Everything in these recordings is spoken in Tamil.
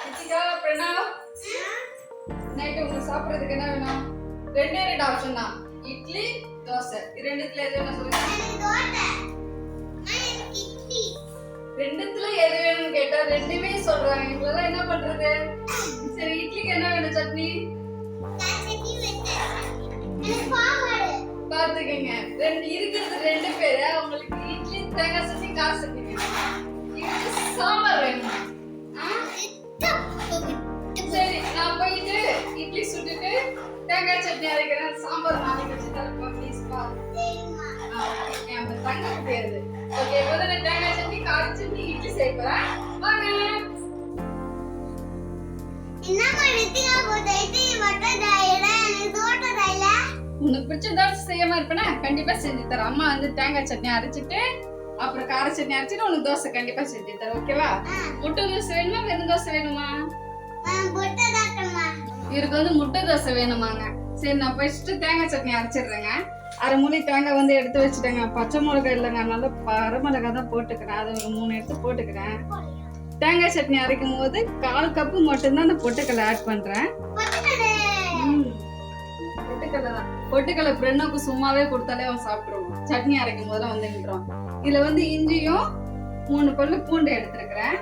ரித்திகா, பிரணவ், நைட்டு உங்களுக்கு சாப்பிடுறதுக்கு என்ன வேணும்? ரெண்டே ரெண்டு ஆப்ஷன் தான், இட்லி தோசை. ரெண்டுத்துல எது வேணும் சொல்லுங்க. ரெண்டுத்துல எது வேணும்னு கேட்டா ரெண்டுமே சொல்றாங்க. இவங்களெல்லாம் என்ன பண்றது? சரி, இட்லிக்கு என்ன வேணும்? சட்னி பாத்துக்கங்க. ரெண்டு இருக்கிறது ரெண்டு பேரு. அவங்களுக்கு இட்லி தேங்காய் சட்னி கார சட்னி வேணும். இதுக்கு சாம்பார் வேணும். சரி, நான் போயிட்டு இட்லி சுட்டுட்டு தேங்காய் சட்னி அரைக்கிறேன். சாம்பார் நாளைக்கு வச்சு தரப்பா ப்ளீஸ் பா. நம்ம தங்க முடியாது. ஓகே, முதல்ல தேங்காய் சட்னி கார சட்னி இட்லி செய்ய போறேன். வாங்க. என்னமா ரித்திகா போயிட்டு மட்டும் டைரா எனக்கு தோட்ட டைல உனக்கு பிடிச்ச தோசை செய்யாம இருப்பேனா? கண்டிப்பா செஞ்சு தரேன். அம்மா வந்து தேங்காய் சட்னி அரைச்சிட்டு அப்புறம் கார சட்னி அரைச்சிட்டு உனக்கு தோசை கண்டிப்பா செஞ்சு தரேன். ஓகேவா? முட்டை தோசை வேணுமா வெறும் தோசை வேணுமா? முட்டை தோட்டமா இவருக்கு வந்து முட்டை தோசை வேணுமாங்க. சரி, நான் ஃபர்ஸ்ட் தேங்காய் சட்னி அரைச்சிடுறேங்க. அரை மூடி தேங்காய் வந்து எடுத்து வச்சுட்டேங்க. பச்சை மிளகாய் இல்லைங்க, அதனால வரமிளகாய் தான் போட்டுக்கிறேன். அது ஒரு 3 எடுத்து போட்டுக்கிறேன். தேங்காய் சட்னி அரைக்கும் போது 1/4 கப்பு மட்டும்தான் நான் பொட்டுக்கடலை ஆட் பண்றேன். பொட்டுக்கடலை தான். பொட்டுக்கடலை பிரெண்ணுக்கு சும்மாவே கொடுத்தாலே அவன் சாப்பிட்டுருவான். சட்னி அரைக்கும் போதெல்லாம் வந்து நின்றுவான். இதுல வந்து இஞ்சியும் 3 பல்லு பூண்டு எடுத்துருக்கிறேன்.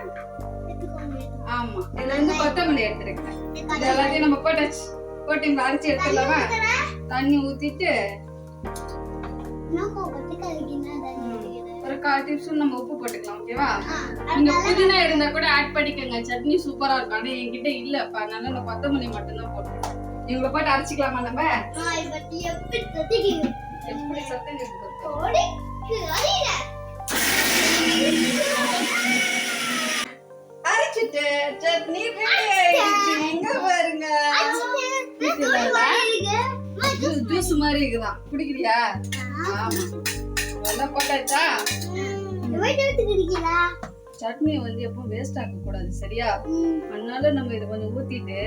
ஆமா, இதுல வந்து கொத்தமல்லி எடுத்துருக்கிறேன். இது எல்லாத்தையும் நம்ம போட்டாச்சு. போட்டு அரைச்சி எடுத்துடலாமா? தண்ணி ஊத்திட்டு ஒரு 1/4 டீஸ்பூன் நம்ம உப்பு போட்டுக்கலாம். ஓகேவா? நீங்க புதினா இருந்தா கூட ஆட் பண்ணிக்கோங்க. சட்னி சூப்பரா இருக்கும். ஆனா என்கிட்ட இல்லப்பா, அதனால நான் கொத்தமல்லி மட்டும்தான் போட்டுருக்கேன். இவங்களை போட்டு அரைச்சிக்கலாமா நம்ம? எப்படி சத்தம் கேட்குது? அரைச்சிட்டு சட்னி ரெடி ஆயிடுச்சு. எங்க பாருங்க, ஜூஸ் மாதிரி இருக்குதான். குடிக்கிறியா? ஆமா, எல்லாம் போட்டாச்சா? சட்னி வந்து எப்பவும் வேஸ்ட் ஆக்க கூடாது, சரியா? அதனால நம்ம இதை கொஞ்சம் ஊத்திட்டு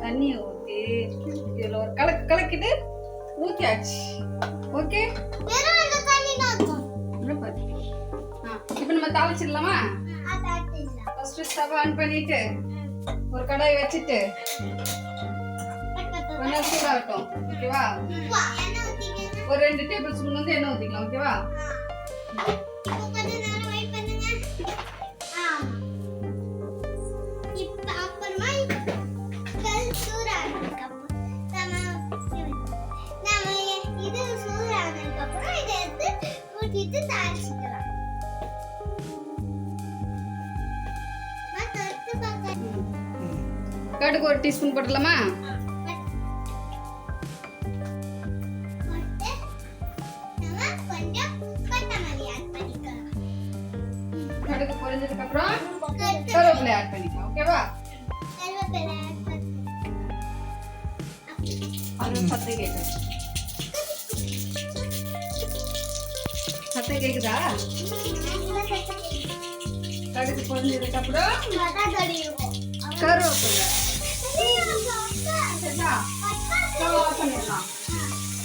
தண்ணியை ஊத்தி இதுல ஒரு கலக்கிட்டு ஊத்தியாச்சு. ஓகே, இப்ப நம்ம தாளிச்சிடலாமா? ஃபர்ஸ்ட் ஸ்டவ் ஆன் பண்ணிட்டு ஒரு கடாய் வச்சுட்டு கொஞ்சம் சூடாகட்டும். ஓகேவா? ஒரு 2 டேபிள் ஸ்பூன் வந்து எண்ணெய் ஊத்திக்கலாம். ஓகேவா? கடுகு 1 டீஸ்பூன் போட்டுடலாமா? கடுகு பொரிஞ்சதுக்கு அப்புறம் கருவேப்பிலை ஆட் பண்ணிக்கலாம். ஓகேவா? சத்தம் கேக்குதா? கடுகு பொரிஞ்சதுக்கு அப்புறம் கருவேப்பிலை ஸ்டவ் ஆஃப் பண்ணிடலாம்.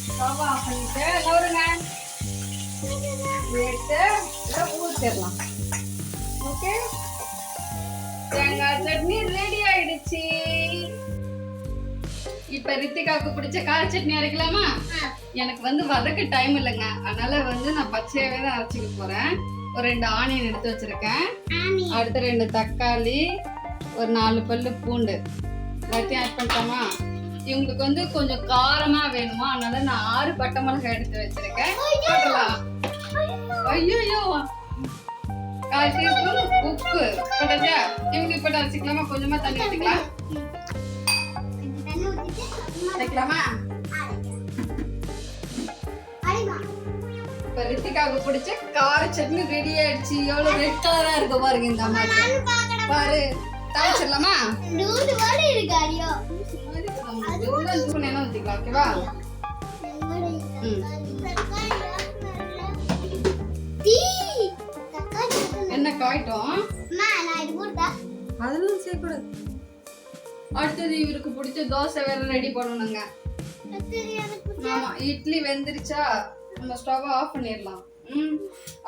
ஸ்டவ் ஆஃப் பண்ணிட்டு நவருங்க எடுத்து ஊத்திடலாம். ஓகே, தேங்காய் சட்னி ரெடி ஆயிடுச்சு. இப்ப ரித்திகாவுக்கு பிடிச்ச கார சட்னி அரைக்கலாமா? எனக்கு வந்து வதக்க டைம் இல்லைங்க, அதனால வந்து நான் பச்சையாவே தான் அரைச்சிக்க போறேன். ஒரு 2 ஆனியன் எடுத்து வச்சிருக்கேன். அடுத்து 2 தக்காளி, ஒரு 4 பல்லு பூண்டு எல்லாத்தையும் ஆட் பண்ணிட்டோமா? இவங்களுக்கு வந்து கொஞ்சம் காரமா வேணுமா, அதனால நான் 6 பட்டை மிளகாய் எடுத்து வச்சிருக்கேன். போடலாம். ஐயோ, 1/4 டீஸ்பூன் உப்பு போட்டாச்சா? இவங்களுக்கு போட்டு அரைச்சிக்கலாமா? கொஞ்சமா தண்ணி ஊற்றிக்கலாம். அரைக்கலாமா? இப்ப ரித்திகாவுக்கு பிடிச்ச கார சட்னி ரெடி ஆயிடுச்சு. எவ்வளவு ரெட் கலரா இருக்கு பாருங்க. இந்த மாதிரி பாரு, தாளிச்சிடலாமா? என்ன ஊத்திக்கலாம். ஓகேவா? என்ன காய்ட்டும் அதெல்லாம் செய்யக்கூடாது. அடுத்தது இவருக்கு பிடிச்ச தோசை வேற ரெடி பண்ணணுங்க. ஆமா, இட்லி வெந்துருச்சா நம்ம ஸ்டவ் ஆஃப் பண்ணிடலாம்.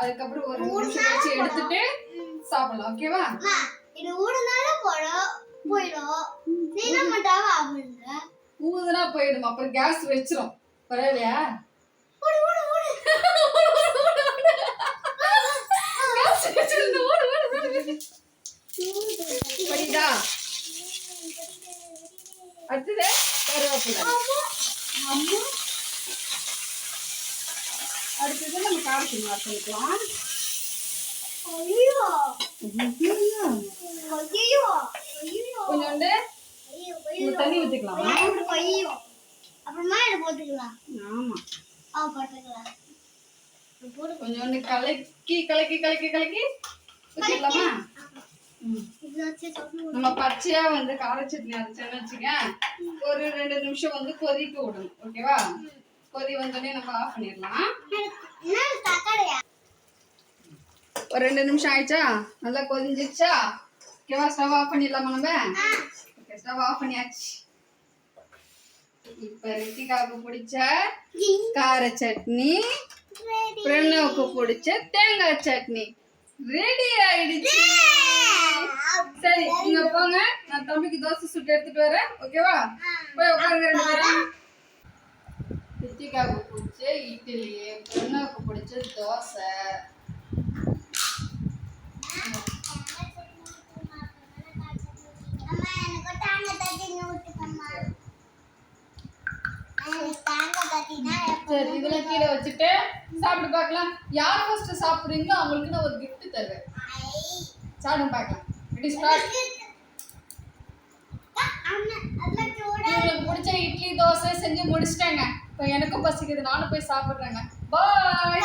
அதுக்கப்புறம் ஒரு நிமிஷம் கழிச்சு எடுத்துட்டு சாப்பிடலாம். ஓகேவா? இது ஊடுனால போறோம் போயிடும். நீ என்ன மாட்டாவ ஆகுங்க. ஊதுனா போயிடும், அப்புறம் கேஸ் வச்சிரும். பரவாயில்லையா? ஓடு ஓடு ஓடு. கேஸ் வச்சிரும், ஓடு ஓடு ஓடு. படிடா. அடுத்தது கருவேப்பிலை. அம்மா அடுத்தது நம்ம காரத்துக்கு மாற்றிக்கலாம். ஐயோ ஐயோ ஐயோ கொஞ்சோண்டு நம்ம தண்ணி ஊற்றிக்கலாமா? ஐயோ அப்புறமா இதை போட்டுக்கலாம். ஆமா, போட்டுக்கலாம். கொஞ்சோண்டு கலக்கி கலக்கி கலக்கி கலக்கி ஊற்றிக்கலாமா? நம்ம பச்சையா வந்து கார சட்னி அரைச்சோன்னு வச்சுக்க, ஒரு 2 நிமிஷம் வந்து கொதிக்க விடணும். ஓகேவா? கொதி வந்தோடனே நம்ம ஆஃப் பண்ணிடலாம். ஒரு 2 நிமிஷம் ஆயிடுச்சா? நல்லா கொதிஞ்சிருச்சா? ஓகேவா? ஸ்டவ் ஆஃப் பண்ணிடலாமா நம்ம? ஓகே, ஸ்டவ் ஆஃப் பண்ணியாச்சு. இப்ப ரித்திகாவுக்கு பிடிச்ச கார சட்னி, பிரணவுக்கு பிடிச்ச தேங்காய் சட்னி ரெடி ஆயிடுச்சு. சரி, நீங்க போங்க, நான் தம்பிக்கு தோசை சுட்டு எடுத்துட்டு வரேன். ஓகேவா? போய் உட்காருங்க 2 பேரும். ரித்திகாவுக்கு பிடிச்ச இட்லி, பிரணவுக்கு பிடிச்ச தோசை. சரி, இதெல்லாம் கீழே வச்சுட்டு சாப்பிட்டு பார்க்கலாம். யார் ஃபர்ஸ்ட் சாப்பிடுறீங்களோ அவங்களுக்கு நான் ஒரு gift தருவேன். சாப்பிட்டு பார்க்கலாம். Ready start. உங்களுக்கு பிடிச்ச இட்லி தோசை செஞ்சு முடிச்சிட்டேங்க. இப்போ எனக்கும் பசிக்குது, நானும் போய் சாப்பிட்றேங்க. பாய்.